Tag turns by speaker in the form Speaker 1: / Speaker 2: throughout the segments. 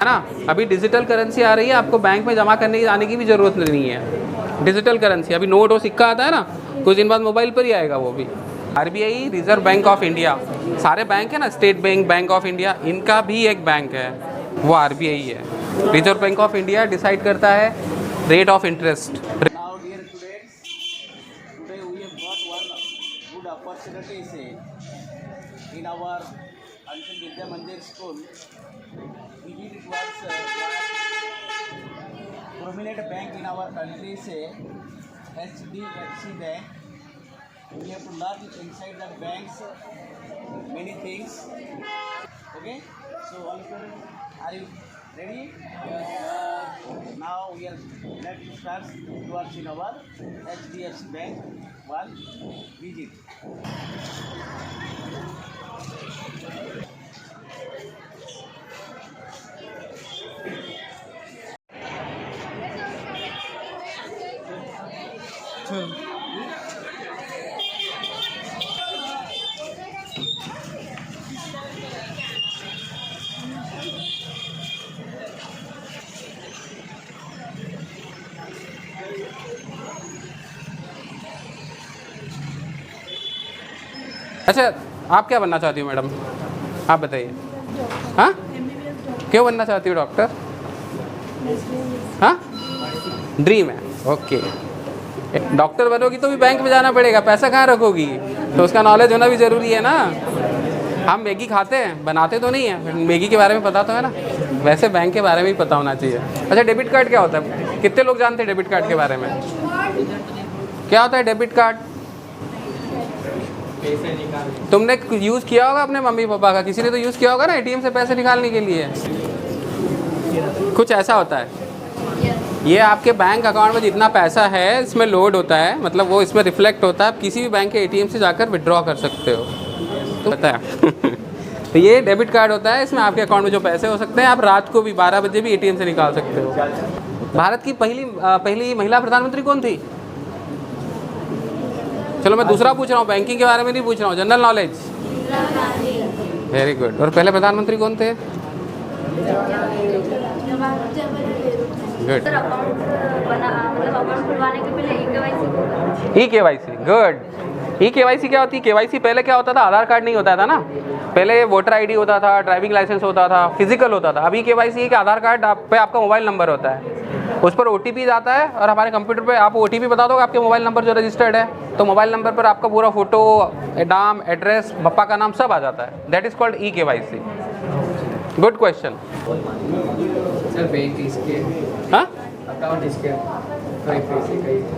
Speaker 1: है ना। अभी डिजिटल करेंसी आ रही है, आपको बैंक में जमा करने की आने की भी ज़रूरत नहीं है। डिजिटल करेंसी अभी नोट और सिक्का आता है ना, कुछ दिन बाद मोबाइल पर ही आएगा वो भी। RBI reserve bank of India, सारे बैंक है ना, state bank, bank of India, इनका भी एक बैंक है, वो आरबीआई है। Reserve bank of India decide करता है rate of interest.
Speaker 2: Now, dear students, today we have got one good opportunity in our Anshul Vidya Mandir school. We did it was prominent bank in our country, say HDFC Bank. We have to learn inside the banks many things. Okay, so all students, are you ready? Now we are let's start towards in our HDFC Bank one visit.
Speaker 1: अच्छा, आप क्या बनना चाहती हो madam, आप बताइए। हाँ, क्यों बनना चाहती हो डॉक्टर? हाँ, ड्रीम है, ओके। डॉक्टर बनोगी तो भी बैंक में जाना पड़ेगा, पैसा कहाँ रखोगी, तो उसका नॉलेज होना भी ज़रूरी है ना। हम मैगी खाते हैं, बनाते तो नहीं है, मैगी के बारे में पता तो है ना, वैसे बैंक के बारे में भी पता होना चाहिए। अच्छा, डेबिट कार्ड क्या होता है, कितने लोग जानते हैं डेबिट कार्ड के बारे में? क्या होता है डेबिट कार्ड? तुमने यूज़ किया होगा अपने मम्मी पापा का, किसी ने तो यूज़ किया होगा ना एटीएम से पैसे निकालने के लिए। कुछ ऐसा होता है, ये आपके बैंक अकाउंट में जितना पैसा है इसमें लोड होता है, मतलब वो इसमें रिफ्लेक्ट होता है। आप किसी भी बैंक के एटीएम से जाकर विड्रॉ कर सकते हो, तो पता है। तो ये डेबिट कार्ड होता है, इसमें आपके अकाउंट में जो पैसे हो सकते हैं, आप रात को भी 12 बजे भी एटीएम से निकाल सकते हो। भारत की पहली महिला प्रधानमंत्री कौन थी? चलो मैं दूसरा पूछ रहा हूँ, बैंकिंग के बारे में नहीं पूछ रहा हूँ, जनरल नॉलेज। Very good. और पहले प्रधानमंत्री कौन थे? Good. E KYC, good. E KYC क्या होती है? केवाईसी पहले क्या होता था, आधार कार्ड नहीं होता था ना, पहले वोटर आईडी होता था, ड्राइविंग लाइसेंस होता था, फिजिकल होता था। अभी केवाईसी है कि आधार कार्ड पे आपका मोबाइल नंबर होता है, उस पर ओटीपी आता है, और हमारे कंप्यूटर पे आप ओटीपी बता दोगे आपके मोबाइल नंबर जो रजिस्टर्ड है, तो मोबाइल नंबर पर आपका पूरा फोटो, नाम, एड्रेस, पापा का नाम सब आ जाता है। That is called e KYC. Good question.
Speaker 3: Sir bank इसके
Speaker 1: हाँ,
Speaker 3: अकाउंट इसके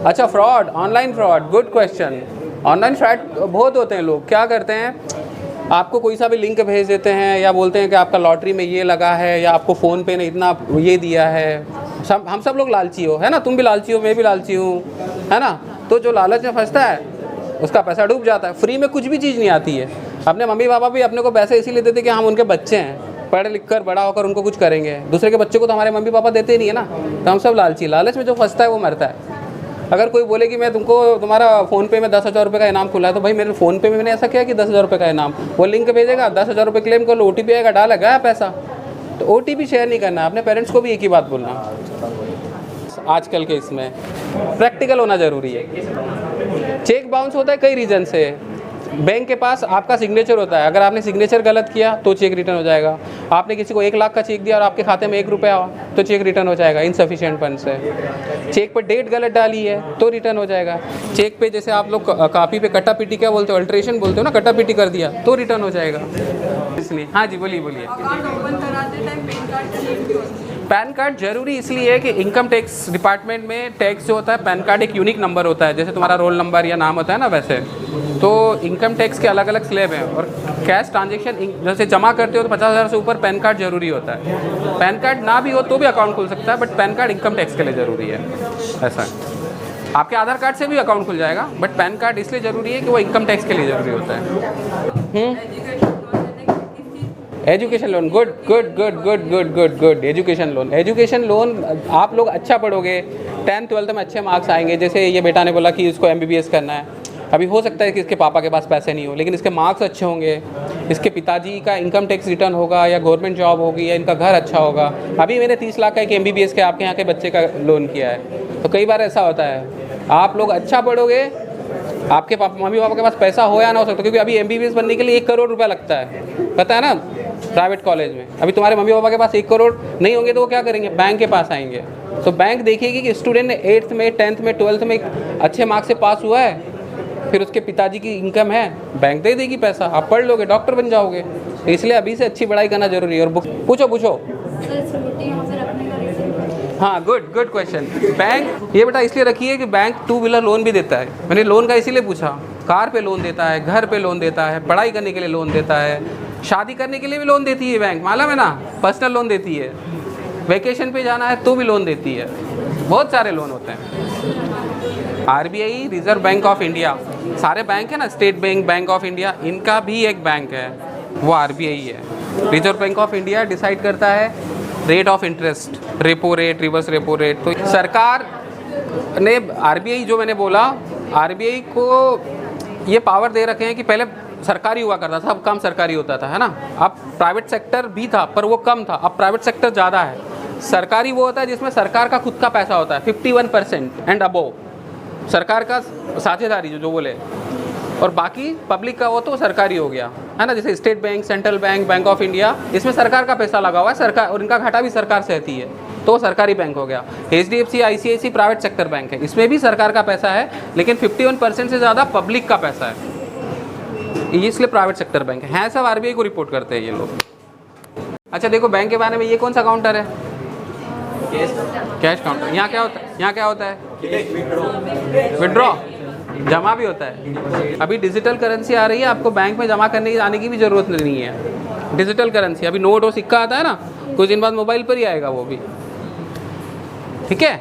Speaker 1: अच्छा, fraud, online fraud, good question. Online fraud बहुत होते हैं। लोग क्या करते हैं, आपको कोई सा भी लिंक भेज देते हैं, या बोलते हैं कि आपका लॉटरी में ये लगा है, या आपको फ़ोन पे ने इतना ये दिया है। हम सब लोग लालची हो, है ना, तुम भी लालची हो, मैं भी लालची हूँ, है ना। तो जो लालच में फंसता है उसका पैसा डूब जाता है। फ्री में कुछ भी चीज़ नहीं आती है। अपने मम्मी पापा भी अपने को पैसे इसीलिए देते कि हम उनके बच्चे हैं, पढ़ लिख कर बड़ा होकर उनको कुछ करेंगे। दूसरे के बच्चे को तो हमारे मम्मी पापा देते ही नहीं है ना। तो हम सब लालची, लालच में जो फंसता है वो मरता है। अगर कोई बोले कि मैं तुमको, तुम्हारा फ़ोन पे में 10,000 रुपये का इनाम खुला है, तो भाई मेरे फ़ोन पे में मैंने ऐसा किया कि 10,000 रुपये का इनाम, वो लिंक भेजेगा, 10,000 रुपये क्लेम कर लो, ओटीपी आएगा, डाला गया पैसा। तो ओटीपी शेयर नहीं करना, अपने पेरेंट्स को भी एक ही बात बोलना। आजकल के इसमें प्रैक्टिकल होना ज़रूरी है। चेक बाउंस होता है कई रीज़न से। बैंक के पास आपका सिग्नेचर होता है, अगर आपने सिग्नेचर गलत किया तो चेक रिटर्न हो जाएगा। आपने किसी को 1 लाख का चेक दिया और आपके खाते में 1 रुपया हो तो चेक रिटर्न हो जाएगा, इनसफिशिएंट फंड से। चेक पर डेट गलत डाली है तो रिटर्न हो जाएगा। चेक पे जैसे आप लोग कापी पे कटा पीटी क्या बोलते हो, अल्ट्रेशन बोलते हो ना, कटा पीटी कर दिया तो रिटर्न हो जाएगा। इसलिए हाँ जी, बोलिए बोलिए। पैन कार्ड जरूरी इसलिए है कि इनकम टैक्स डिपार्टमेंट में टैक्स जो होता है, पैन कार्ड एक यूनिक नंबर होता है, जैसे तुम्हारा रोल नंबर या नाम होता है ना, वैसे तो इनकम टैक्स के अलग अलग स्लैब हैं। और कैश ट्रांजेक्शन जैसे जमा करते हो तो 50,000 से ऊपर पैन कार्ड जरूरी होता है। पैन कार्ड ना भी हो तो भी अकाउंट खुल सकता है, but pan card income tax के लिए ज़रूरी है। ऐसा आपके आधार कार्ड से भी अकाउंट खुल जाएगा, बट पैन कार्ड इसलिए ज़रूरी है कि वो इनकम टैक्स के लिए ज़रूरी होता है। Education loan, good good good good good good good. Education loan, education loan आप लोग अच्छा पढ़ोगे, 10th 12th में अच्छे मार्क्स आएंगे। जैसे ये बेटा ने बोला कि इसको MBBS करना है, अभी हो सकता है कि इसके पापा के पास पैसे नहीं हो, लेकिन इसके मार्क्स अच्छे होंगे, इसके पिताजी का इनकम टैक्स रिटर्न होगा या गवर्नमेंट जॉब होगी या इनका घर अच्छा होगा। अभी मैंने 30 लाख का एक MBBS के आपके यहाँ के बच्चे का लोन किया है। तो कई बार ऐसा होता है, आप लोग अच्छा पढ़ोगे, आपके मम्मी पापा के पास पैसा हो या ना हो सकता, क्योंकि अभी MBBS बनने के लिए 1 करोड़ रुपया लगता है, पता है ना, प्राइवेट कॉलेज में। अभी तुम्हारे मम्मी पापा के पास 1 करोड़ नहीं होंगे तो वो क्या करेंगे, बैंक के पास आएंगे। तो बैंक देखेगी कि स्टूडेंट ने 8th में 10th में 12th में अच्छे मार्क्स से पास हुआ है, फिर उसके पिताजी की इनकम है, बैंक दे देगी पैसा, आप पढ़ लोगे, डॉक्टर बन जाओगे। तो इसलिए अभी से अच्छी पढ़ाई करना जरूरी है। और बुक पूछो। हाँ, गुड क्वेश्चन। बैंक ये बेटा इसलिए रखी है कि बैंक 2 व्हीलर लोन भी देता है। मैंने लोन का इसीलिए पूछा, कार पे लोन देता है, घर पे लोन देता है, पढ़ाई करने के लिए लोन देता है, शादी करने के लिए भी लोन देती है बैंक, मालूम है ना, पर्सनल लोन देती है, वेकेशन पे जाना है तो भी लोन देती है, बहुत सारे लोन होते हैं। RBI reserve bank of India, सारे बैंक है ना, state bank, bank of India, इनका भी एक बैंक है, वो RBI है। Reserve bank of India decide करता है rate of interest, repo rate, reverse repo rate. तो सरकार ने RBI जो मैंने बोला, RBI को ये पावर दे रखे हैं कि पहले सरकारी हुआ करता था, अब कम सरकारी होता था, है ना। अब प्राइवेट सेक्टर भी था पर वो कम था, अब प्राइवेट सेक्टर ज़्यादा है। सरकारी वो होता है जिसमें सरकार का खुद का पैसा होता है 51% एंड अबोव, सरकार का साझेदारी जो बोले, और बाकी पब्लिक का वो तो सरकारी हो गया, है ना। जैसे state bank, central bank, bank of India, इसमें सरकार का पैसा लगा हुआ है, सरकार, और इनका घाटा भी सरकार सहती है, तो वो सरकारी बैंक हो गया। HDFC ICICI private sector bank है, इसमें भी सरकार का पैसा है, लेकिन 51% से ज़्यादा पब्लिक का पैसा है, इसलिए प्राइवेट सेक्टर बैंक है। सब RBI को रिपोर्ट करते हैं ये लोग। अच्छा देखो, बैंक के बारे में ये कौन सा काउंटर है, कैश काउंटर। यहाँ क्या होता है, विड्रॉ, जमा भी होता है। अभी डिजिटल करेंसी आ रही है, आपको बैंक में जमा करने की आने की भी ज़रूरत नहीं है। डिजिटल करेंसी, अभी नोट और सिक्का आता है ना, कुछ दिन बाद मोबाइल पर ही आएगा वो भी, ठीक है।